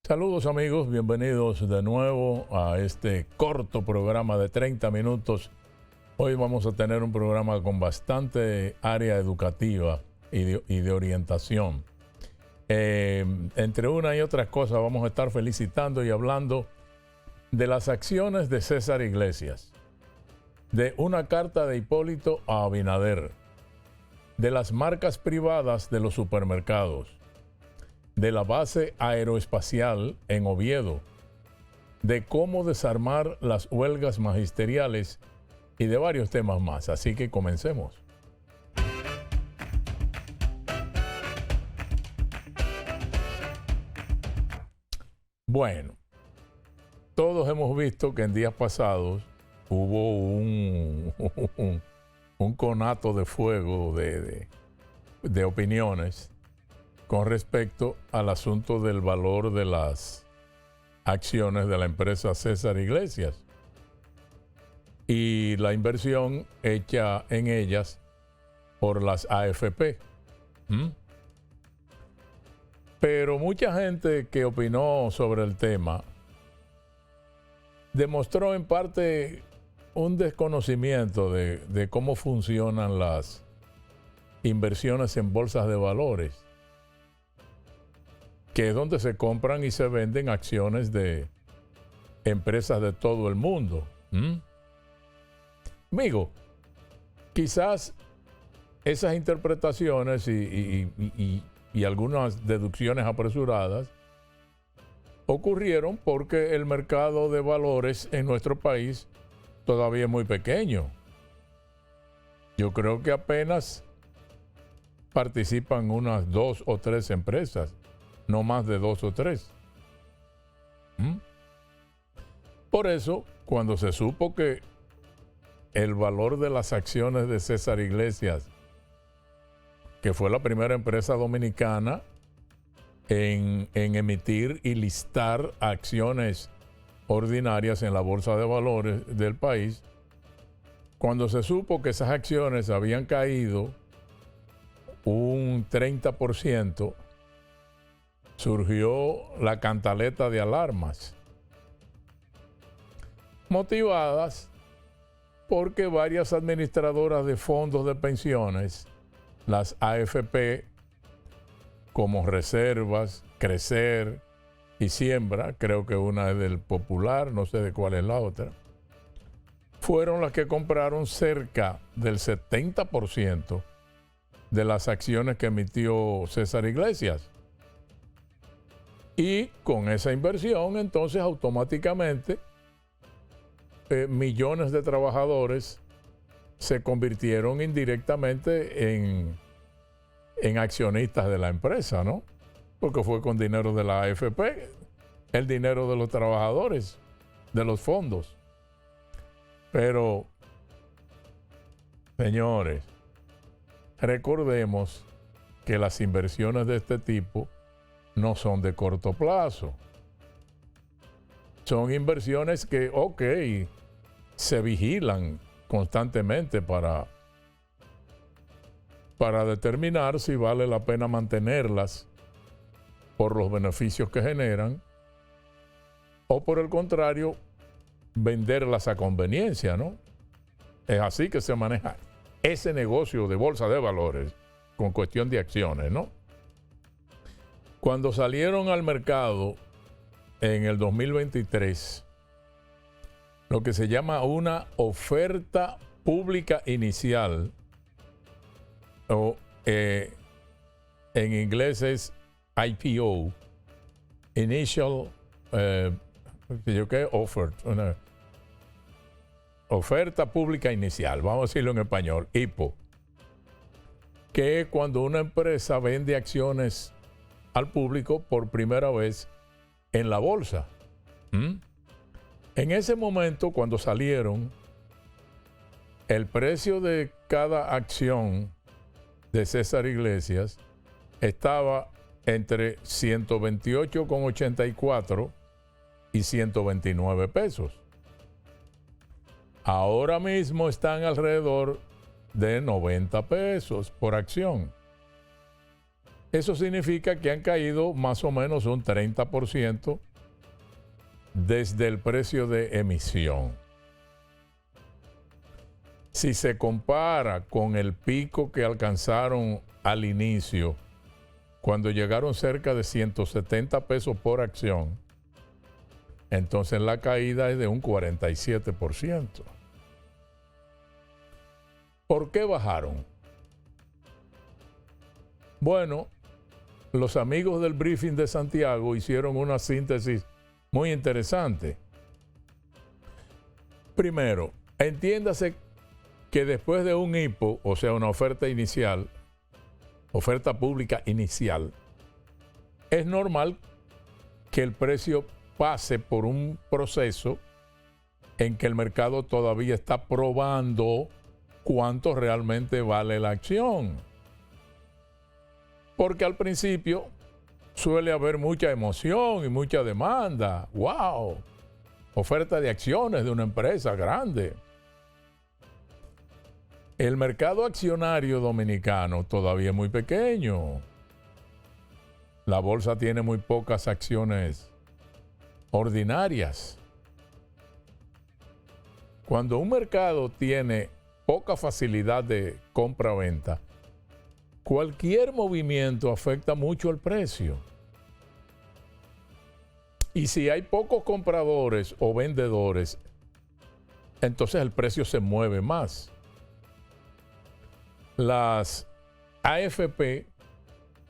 Saludos amigos, bienvenidos de nuevo a este corto programa de 30 minutos. Hoy vamos a tener un programa con bastante área educativa y de orientación. Entre una y otras cosas vamos a estar felicitando y hablando de las acciones de César Iglesias, de una carta de Hipólito a Abinader, de las marcas privadas de los supermercados, de la base aeroespacial en Oviedo, de cómo desarmar las huelgas magisteriales y de varios temas más. Así que comencemos. Bueno, todos hemos visto que en días pasados hubo un conato de fuego de opiniones con respecto al asunto del valor de las acciones de la empresa César Iglesias y la inversión hecha en ellas por las AFP. Pero mucha gente que opinó sobre el tema demostró en parte un desconocimiento de cómo funcionan las inversiones en bolsas de valores, que es donde se compran y se venden acciones de empresas de todo el mundo. Amigo, quizás esas interpretaciones y algunas deducciones apresuradas ocurrieron porque el mercado de valores en nuestro país todavía es muy pequeño. Yo creo que apenas participan unas 2 o 3 empresas, no más de 2 o 3. Por eso, cuando se supo que el valor de las acciones de César Iglesias, que fue la primera empresa dominicana en emitir y listar acciones ordinarias en la bolsa de valores del país, cuando se supo que esas acciones habían caído un 30%, surgió la cantaleta de alarmas, motivadas porque varias administradoras de fondos de pensiones, las AFP, como Reservas, Crecer y Siembra, creo que una es del Popular, no sé de cuál es la otra, fueron las que compraron cerca del 70% de las acciones que emitió César Iglesias. Y con esa inversión, entonces, automáticamente, millones de trabajadores se convirtieron indirectamente en accionistas de la empresa, ¿no? Porque fue con dinero de la AFP, el dinero de los trabajadores, de los fondos. Pero, señores, recordemos que las inversiones de este tipo no son de corto plazo. Son inversiones que, se vigilan constantemente para determinar si vale la pena mantenerlas por los beneficios que generan o, por el contrario, venderlas a conveniencia, ¿no? Es así que se maneja ese negocio de bolsa de valores con cuestión de acciones, ¿no? Cuando salieron al mercado en el 2023, lo que se llama una oferta pública inicial, o en inglés es IPO, Initial Offer, una oferta pública inicial, vamos a decirlo en español, IPO, que es cuando una empresa vende acciones al público por primera vez en la bolsa. En ese momento, cuando salieron, el precio de cada acción de César Iglesias estaba entre 128,84 y 129 pesos. Ahora mismo están alrededor de 90 pesos por acción. Eso significa que han caído más o menos un 30% desde el precio de emisión. Si se compara con el pico que alcanzaron al inicio, cuando llegaron cerca de 170 pesos por acción, entonces la caída es de un 47%. ¿Por qué bajaron? Bueno, los amigos del briefing de Santiago hicieron una síntesis muy interesante. Primero, entiéndase que después de un IPO, o sea, una oferta inicial, oferta pública inicial, es normal que el precio pase por un proceso en que el mercado todavía está probando cuánto realmente vale la acción. Porque al principio suele haber mucha emoción y mucha demanda. ¡Wow! Oferta de acciones de una empresa grande. El mercado accionario dominicano todavía es muy pequeño. La bolsa tiene muy pocas acciones ordinarias. Cuando un mercado tiene poca facilidad de compra-venta, cualquier movimiento afecta mucho el precio. Y si hay pocos compradores o vendedores, entonces el precio se mueve más. Las AFP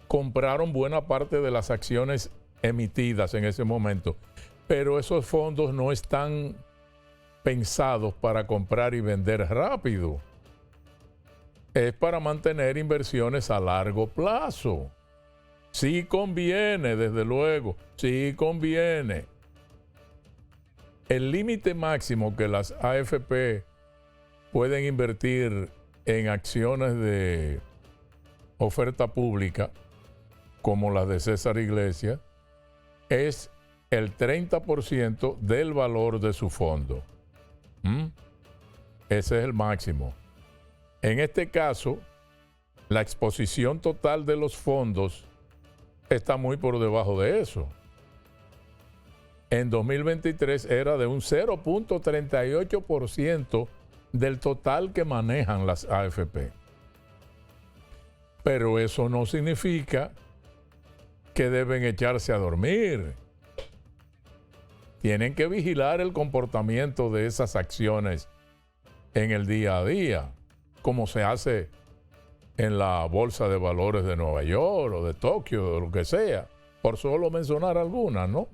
compraron buena parte de las acciones emitidas en ese momento, pero esos fondos no están pensados para comprar y vender rápido. Es para mantener inversiones a largo plazo. Sí conviene, desde luego, sí conviene. El límite máximo que las AFP pueden invertir en acciones de oferta pública, como las de César Iglesias, es el 30% del valor de su fondo. Ese es el máximo. En este caso, la exposición total de los fondos está muy por debajo de eso. En 2023 era de un 0.38% del total que manejan las AFP. Pero eso no significa que deben echarse a dormir. Tienen que vigilar el comportamiento de esas acciones en el día a día, como se hace en la Bolsa de Valores de Nueva York o de Tokio o lo que sea, por solo mencionar algunas, ¿no?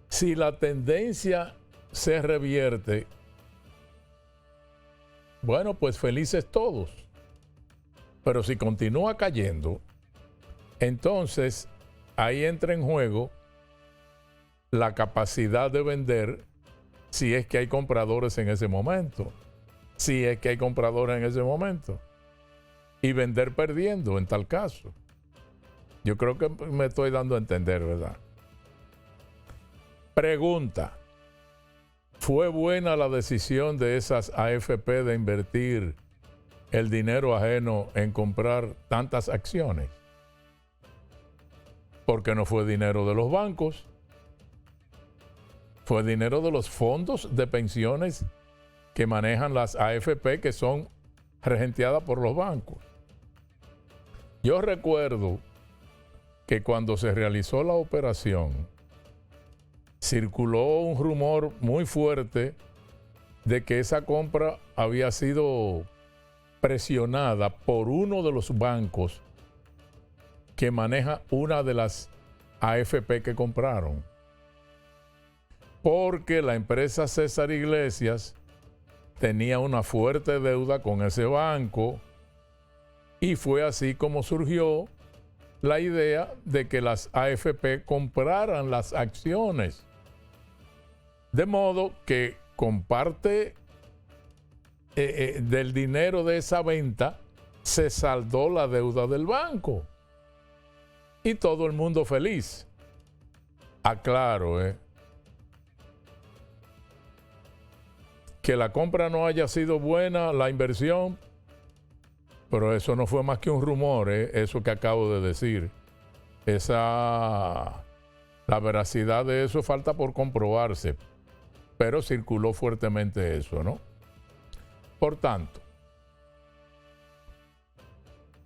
Si la tendencia se revierte, bueno, pues felices todos. Pero si continúa cayendo, entonces ahí entra en juego la capacidad de vender si es que hay compradores en ese momento. Si es que hay compradores en ese momento. Y vender perdiendo en tal caso. Yo creo que me estoy dando a entender, ¿verdad? Pregunta. ¿Fue buena la decisión de esas AFP de invertir el dinero ajeno en comprar tantas acciones? Porque no fue dinero de los bancos. Fue dinero de los fondos de pensiones que manejan las AFP, que son regenteadas por los bancos. Yo recuerdo que cuando se realizó la operación, circuló un rumor muy fuerte de que esa compra había sido presionada por uno de los bancos que maneja una de las AFP que compraron. Porque la empresa César Iglesias tenía una fuerte deuda con ese banco y fue así como surgió la idea de que las AFP compraran las acciones. De modo que con parte del dinero de esa venta se saldó la deuda del banco. Y todo el mundo feliz. Aclaro, que la compra no haya sido buena, la inversión, Pero eso no fue más que un rumor, eso que acabo de decir. La veracidad de eso falta por comprobarse, pero circuló fuertemente eso, ¿no? Por tanto,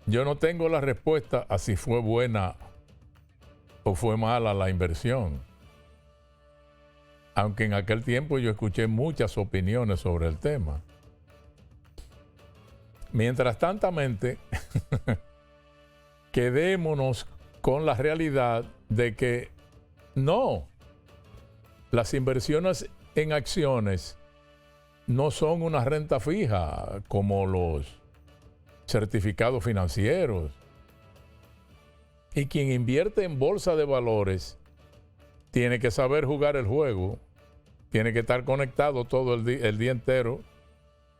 yo no tengo la respuesta a si fue buena o fue mala la inversión. Aunque en aquel tiempo yo escuché muchas opiniones sobre el tema. Mientras tantamente, quedémonos con la realidad de que no, las inversiones en acciones no son una renta fija como los certificados financieros. Y quien invierte en bolsa de valores tiene que saber jugar el juego, tiene que estar conectado todo el día entero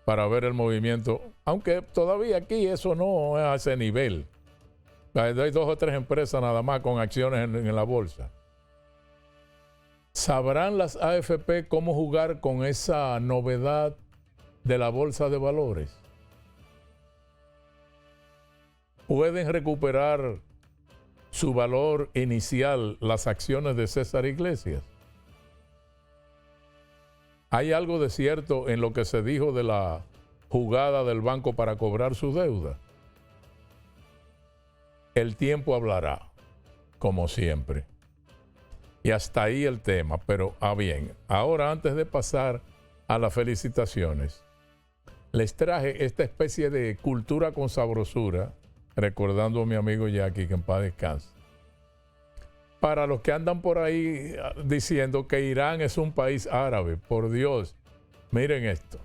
para ver el movimiento, aunque todavía aquí eso no es a ese nivel. Hay 2 o 3 empresas nada más con acciones en la bolsa. ¿Sabrán las AFP cómo jugar con esa novedad de la bolsa de valores? ¿Pueden recuperar su valor inicial las acciones de César Iglesias? ¿Hay algo de cierto en lo que se dijo de la jugada del banco para cobrar su deuda? El tiempo hablará, como siempre. Y hasta ahí el tema, pero bien, ahora antes de pasar a las felicitaciones, les traje esta especie de cultura con sabrosura, recordando a mi amigo Jackie, que en paz descanse. Para los que andan por ahí diciendo que Irán es un país árabe, por Dios, miren esto.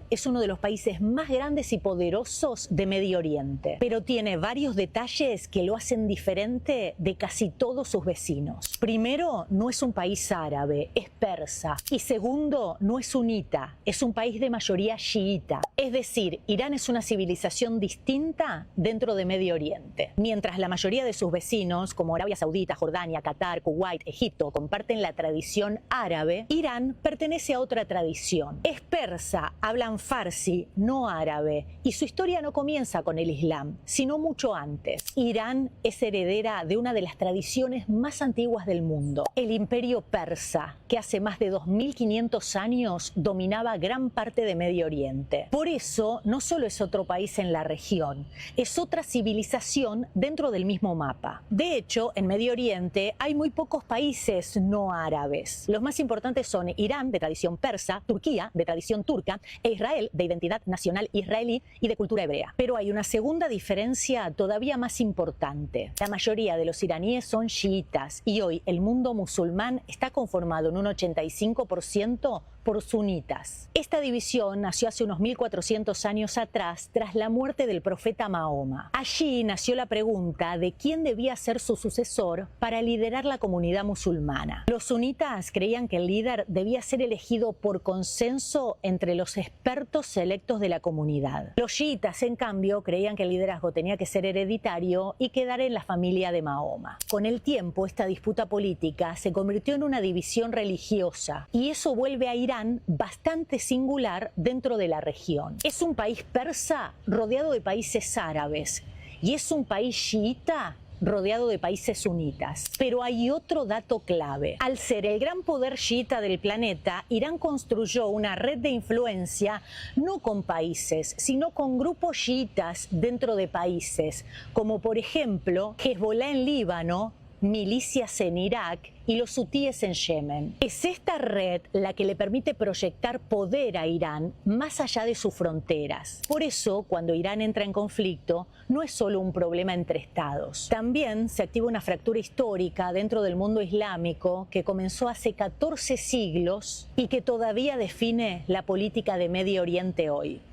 Es uno de los países más grandes y poderosos de Medio Oriente, pero tiene varios detalles que lo hacen diferente de casi todos sus vecinos. Primero, no es un país árabe, es persa. Y segundo, no es sunita, es un país de mayoría chiita. Es decir, Irán es una civilización distinta dentro de Medio Oriente. Mientras la mayoría de sus vecinos, como Arabia Saudita, Jordania, Qatar, Kuwait, Egipto, comparten la tradición árabe, Irán pertenece a otra tradición. Es persa, hablan farsi, no árabe, y su historia no comienza con el Islam, sino mucho antes. Irán es heredera de una de las tradiciones más antiguas del mundo, el Imperio Persa, que hace más de 2500 años dominaba gran parte de Medio Oriente. Por eso, no solo es otro país en la región, es otra civilización dentro del mismo mapa. De hecho, en Medio Oriente hay muy pocos países no árabes. Los más importantes son Irán, de tradición persa, Turquía, de tradición turca, e Israel, de identidad nacional israelí y de cultura hebrea. Pero hay una segunda diferencia todavía más importante. La mayoría de los iraníes son chiitas y hoy el mundo musulmán está conformado en un 85% por sunitas. Esta división nació hace unos 1400 años atrás, tras la muerte del profeta Mahoma. Allí nació la pregunta de quién debía ser su sucesor para liderar la comunidad musulmana. Los sunitas creían que el líder debía ser elegido por consenso entre los expertos selectos de la comunidad. Los chiitas, en cambio, creían que el liderazgo tenía que ser hereditario y quedar en la familia de Mahoma. Con el tiempo, esta disputa política se convirtió en una división religiosa y eso vuelve a Irán bastante singular dentro de la región. Es un país persa rodeado de países árabes y es un país chiita rodeado de países sunitas. Pero hay otro dato clave. Al ser el gran poder chiita del planeta, Irán construyó una red de influencia no con países, sino con grupos chiitas dentro de países, como por ejemplo Hezbollah en Líbano, milicias en Irak y los hutíes en Yemen. Es esta red la que le permite proyectar poder a Irán más allá de sus fronteras. Por eso, cuando Irán entra en conflicto, no es solo un problema entre estados. También se activa una fractura histórica dentro del mundo islámico que comenzó hace 14 siglos y que todavía define la política de Medio Oriente hoy.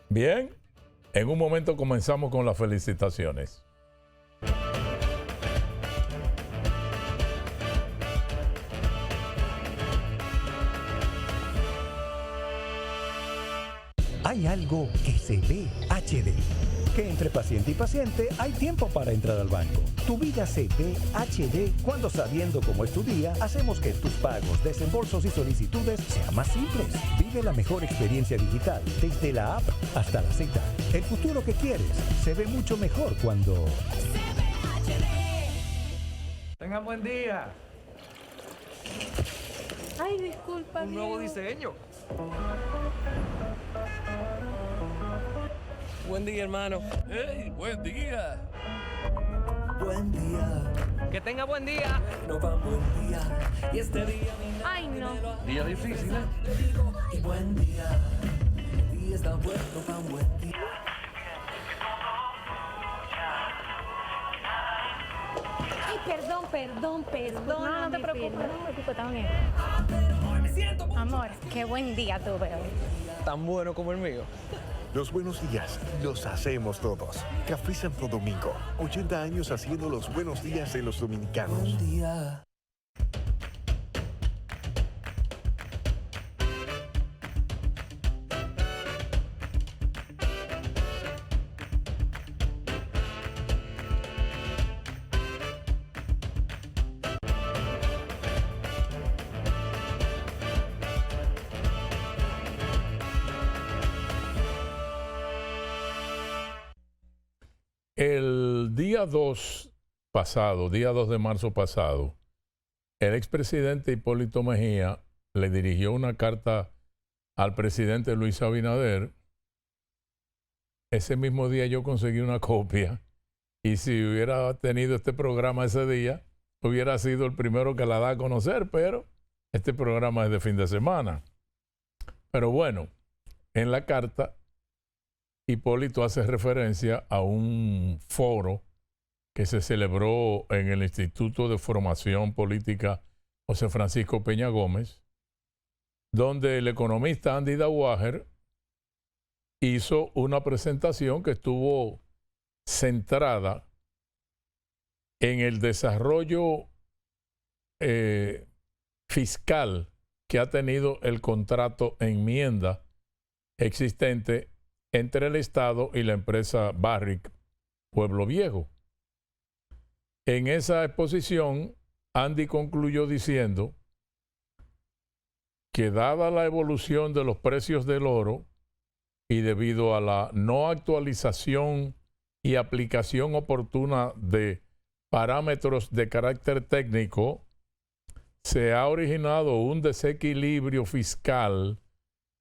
Bien, en un momento comenzamos con las felicitaciones. Hay algo que se ve HD, que entre paciente y paciente hay tiempo para entrar al banco. Tu vida se ve HD cuando, sabiendo cómo es tu día, hacemos que tus pagos, desembolsos y solicitudes sean más simples. Vive la mejor experiencia digital desde la app hasta la Z. El futuro que quieres se ve mucho mejor cuando... Tengan buen día. Ay, disculpa. Un nuevo diseño. Buen día, hermano. ¡Hey, buen día! Buen día, Que tenga buen día. no va buen día. Y este día Ay, no. Día difícil, ¿eh? te digo, y buen día. El día está bueno, va buen día. Ay, perdón. No, no te preocupes, está bien. Amor, qué buen día tuve hoy. Tan bueno como el mío. Los buenos días los hacemos todos. Café Santo Domingo, 80 años haciendo los buenos días de los dominicanos. Buen día. El día 2 pasado, día 2 de marzo pasado, el expresidente Hipólito Mejía le dirigió una carta al presidente Luis Abinader. Ese mismo día yo conseguí una copia y si hubiera tenido este programa ese día, hubiera sido el primero que la da a conocer, pero este programa es de fin de semana. Pero bueno, en la carta Hipólito hace referencia a un foro que se celebró en el Instituto de Formación Política José Francisco Peña Gómez, donde el economista Andy Dauwager hizo una presentación que estuvo centrada en el desarrollo fiscal que ha tenido el contrato enmienda existente entre el Estado y la empresa Barrick Pueblo Viejo. En esa exposición, Andy concluyó diciendo que dada la evolución de los precios del oro y debido a la no actualización y aplicación oportuna de parámetros de carácter técnico, se ha originado un desequilibrio fiscal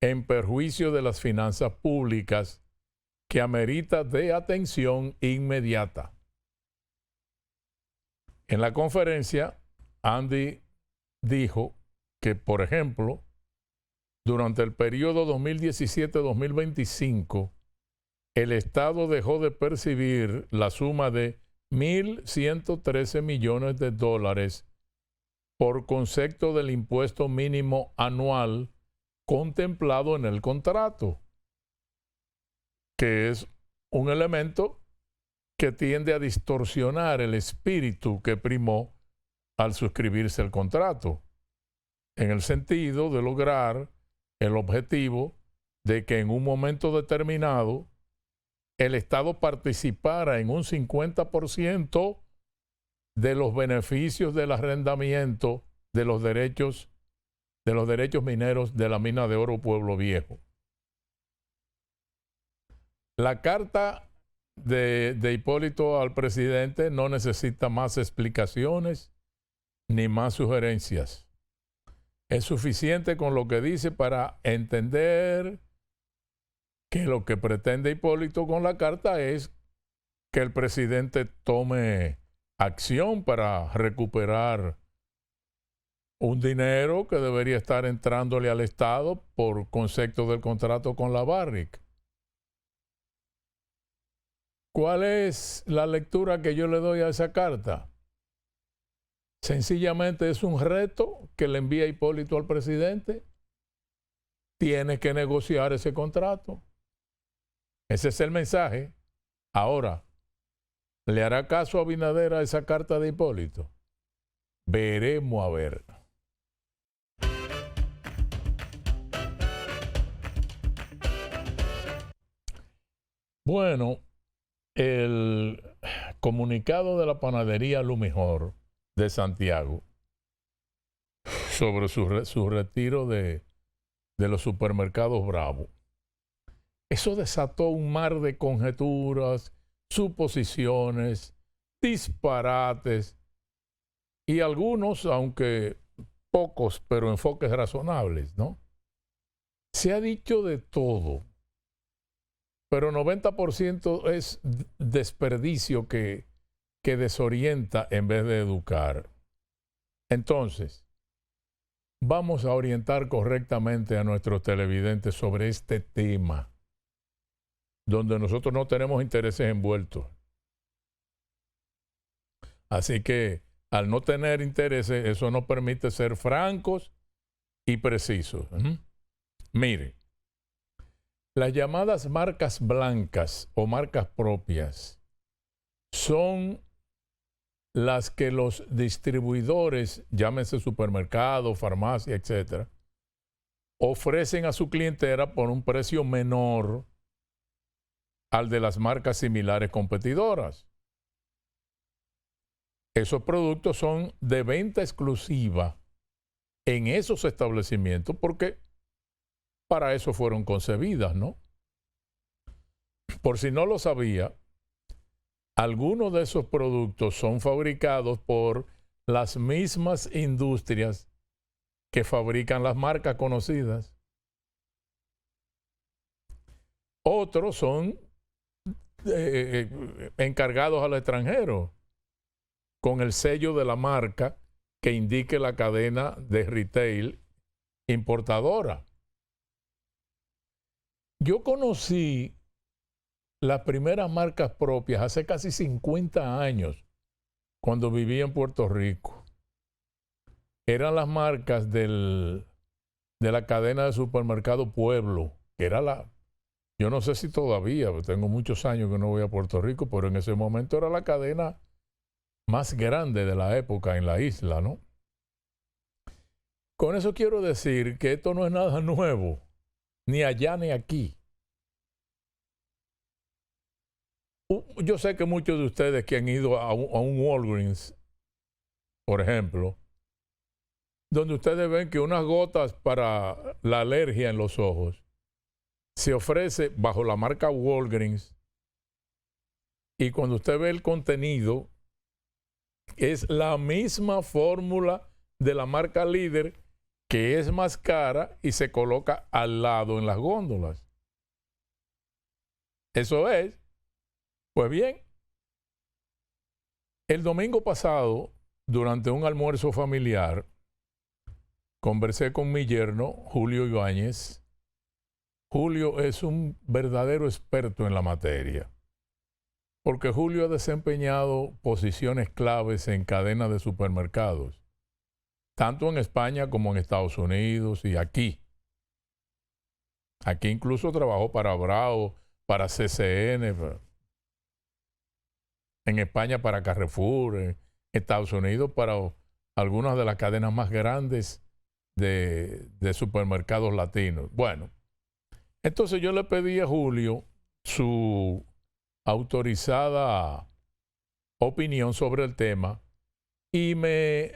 en perjuicio de las finanzas públicas que amerita de atención inmediata. En la conferencia, Andy dijo que, por ejemplo, durante el periodo 2017-2025, el Estado dejó de percibir la suma de 1.113 millones de dólares por concepto del impuesto mínimo anual contemplado en el contrato, que es un elemento que tiende a distorsionar el espíritu que primó al suscribirse el contrato, en el sentido de lograr el objetivo de que en un momento determinado el Estado participara en un 50% de los beneficios del arrendamiento de los derechos mineros de la mina de oro Pueblo Viejo. La carta de Hipólito al presidente no necesita más explicaciones ni más sugerencias. Es suficiente con lo que dice para entender que lo que pretende Hipólito con la carta es que el presidente tome acción para recuperar un dinero que debería estar entrándole al Estado por concepto del contrato con la Barrick. ¿Cuál es la lectura que yo le doy a esa carta? Sencillamente es un reto que le envía Hipólito al presidente. Tiene que negociar ese contrato. Ese es el mensaje. Ahora, ¿le hará caso a Abinader a esa carta de Hipólito? Veremos a ver. Bueno, el comunicado de la panadería Lumijor de Santiago sobre su retiro de los supermercados Bravo. Eso desató un mar de conjeturas, suposiciones, disparates y algunos, aunque pocos, pero enfoques razonables, ¿no? Se ha dicho de todo, pero 90% es desperdicio que desorienta en vez de educar. Entonces, vamos a orientar correctamente a nuestros televidentes sobre este tema, donde nosotros no tenemos intereses envueltos. Así que, al no tener intereses, eso nos permite ser francos y precisos. Mire, las llamadas marcas blancas o marcas propias son las que los distribuidores, llámese supermercado, farmacia, etcétera, ofrecen a su clientela por un precio menor al de las marcas similares competidoras. Esos productos son de venta exclusiva en esos establecimientos porque para eso fueron concebidas, ¿no? Por si no lo sabía, algunos de esos productos son fabricados por las mismas industrias que fabrican las marcas conocidas. Otros son encargados al extranjero con el sello de la marca que indique la cadena de retail importadora. Yo conocí las primeras marcas propias hace casi 50 años, cuando vivía en Puerto Rico. Eran las marcas de la cadena de supermercado Pueblo, que era yo no sé si todavía, tengo muchos años que no voy a Puerto Rico, pero en ese momento era la cadena más grande de la época en la isla, ¿no? Con eso quiero decir que esto no es nada nuevo, ni allá ni aquí. Yo sé que muchos de ustedes que han ido a un Walgreens, por ejemplo, donde ustedes ven que unas gotas para la alergia en los ojos se ofrece bajo la marca Walgreens, y cuando usted ve el contenido es la misma fórmula de la marca líder, que es más cara y se coloca al lado en las góndolas. Eso es. Pues bien, el domingo pasado, durante un almuerzo familiar, conversé con mi yerno, Julio Ibáñez. Julio es un verdadero experto en la materia, porque Julio ha desempeñado posiciones claves en cadenas de supermercados, tanto en España como en Estados Unidos y aquí. Aquí incluso trabajó para Bravo, para CCN, en España para Carrefour, en Estados Unidos para algunas de las cadenas más grandes de supermercados latinos. Bueno, entonces yo le pedí a Julio su autorizada opinión sobre el tema y me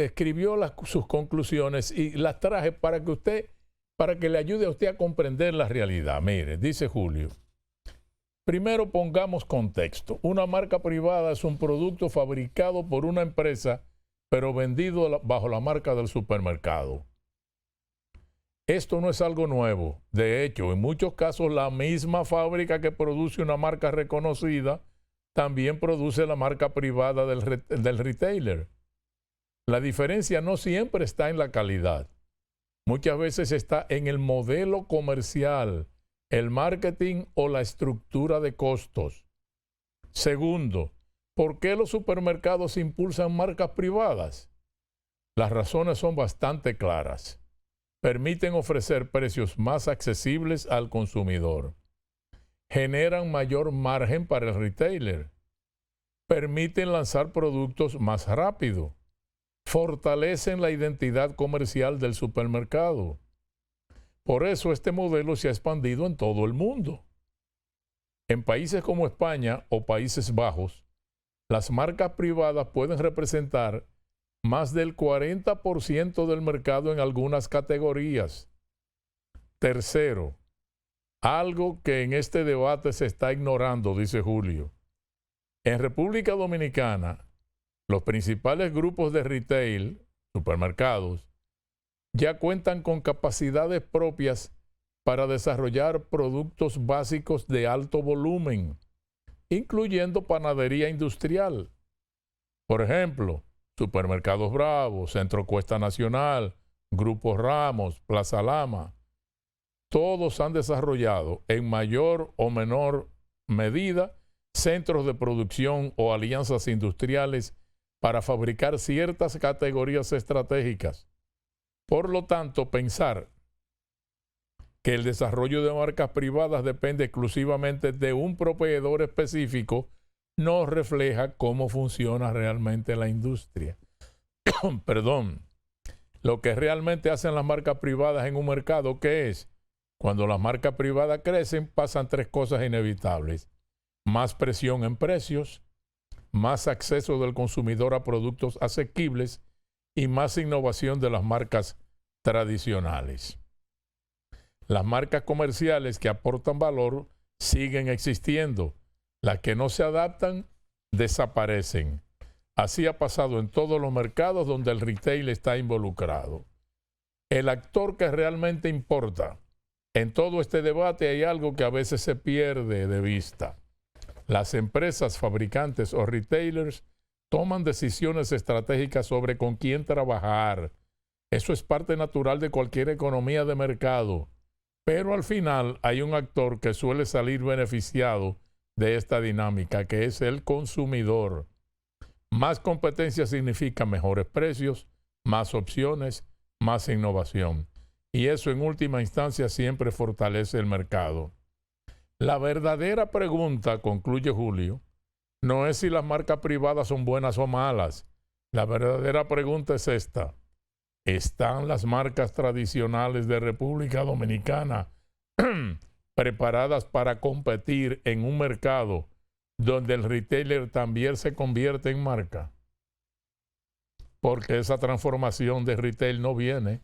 escribió sus conclusiones y las traje para que le ayude a usted a comprender la realidad. Mire, dice Julio, primero pongamos contexto. Una marca privada es un producto fabricado por una empresa, pero vendido bajo la marca del supermercado. Esto no es algo nuevo. De hecho, en muchos casos la misma fábrica que produce una marca reconocida también produce la marca privada del retailer. La diferencia no siempre está en la calidad. Muchas veces está en el modelo comercial, el marketing o la estructura de costos. Segundo, ¿por qué los supermercados impulsan marcas privadas? Las razones son bastante claras. Permiten ofrecer precios más accesibles al consumidor. Generan mayor margen para el retailer. Permiten lanzar productos más rápido. Fortalecen la identidad comercial del supermercado. Por eso este modelo se ha expandido en todo el mundo. En países como España o Países Bajos, las marcas privadas pueden representar más del 40% del mercado en algunas categorías. Tercero, algo que en este debate se está ignorando, dice Julio. En República Dominicana, los principales grupos de retail, supermercados, ya cuentan con capacidades propias para desarrollar productos básicos de alto volumen, incluyendo panadería industrial. Por ejemplo, Supermercados Bravo, Centro Cuesta Nacional, Grupo Ramos, Plaza Lama, todos han desarrollado en mayor o menor medida centros de producción o alianzas industriales para fabricar ciertas categorías estratégicas. Por lo tanto, pensar que el desarrollo de marcas privadas depende exclusivamente de un proveedor específico no refleja cómo funciona realmente la industria. Perdón. Lo que realmente hacen las marcas privadas en un mercado, ¿qué es? Cuando las marcas privadas crecen, pasan tres cosas inevitables: más presión en precios, más acceso del consumidor a productos asequibles y más innovación de las marcas tradicionales. Las marcas comerciales que aportan valor siguen existiendo. Las que no se adaptan desaparecen. Así ha pasado en todos los mercados donde el retail está involucrado. El actor que realmente importa en todo este debate, hay algo que a veces se pierde de vista. Las empresas, fabricantes o retailers toman decisiones estratégicas sobre con quién trabajar. Eso es parte natural de cualquier economía de mercado. Pero al final hay un actor que suele salir beneficiado de esta dinámica, que es el consumidor. Más competencia significa mejores precios, más opciones, más innovación. Y eso en última instancia siempre fortalece el mercado. La verdadera pregunta, concluye Julio, no es si las marcas privadas son buenas o malas. La verdadera pregunta es esta: ¿están las marcas tradicionales de República Dominicana preparadas para competir en un mercado donde el retailer también se convierte en marca? Porque esa transformación de retail no viene,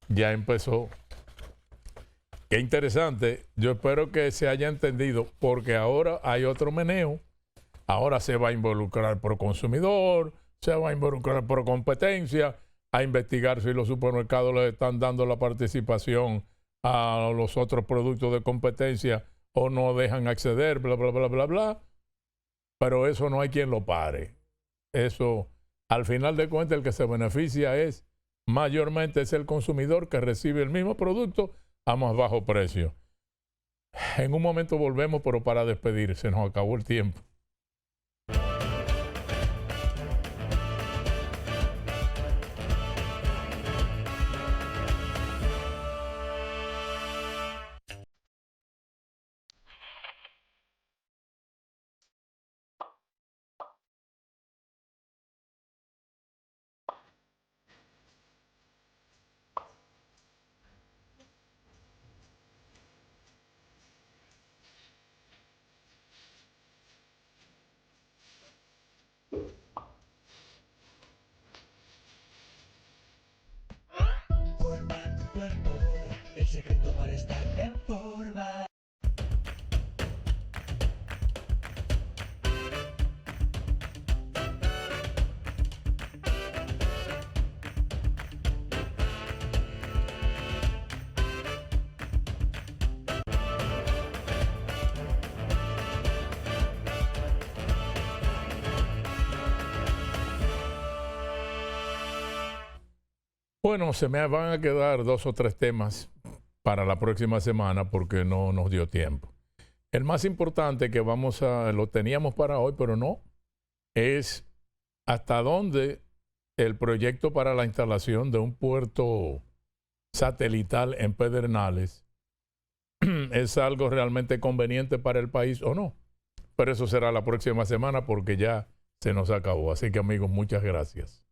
ya empezó. Qué interesante. Yo espero que se haya entendido, porque ahora hay otro meneo. Ahora se va a involucrar por consumidor, se va a involucrar por competencia, a investigar si los supermercados le están dando la participación a los otros productos de competencia o no dejan acceder, bla, bla, bla, bla, bla. Pero eso no hay quien lo pare. Eso, al final de cuentas, el que se beneficia mayormente es el consumidor, que recibe el mismo producto a más bajo precio. En un momento volvemos, pero para despedir, se nos acabó el tiempo. El secreto para estar en forma. Bueno, se me van a quedar 2 o 3 temas para la próxima semana porque no nos dio tiempo. El más importante que lo teníamos para hoy, pero no, es hasta dónde el proyecto para la instalación de un puerto satelital en Pedernales es algo realmente conveniente para el país o no. Pero eso será la próxima semana porque ya se nos acabó. Así que, amigos, muchas gracias.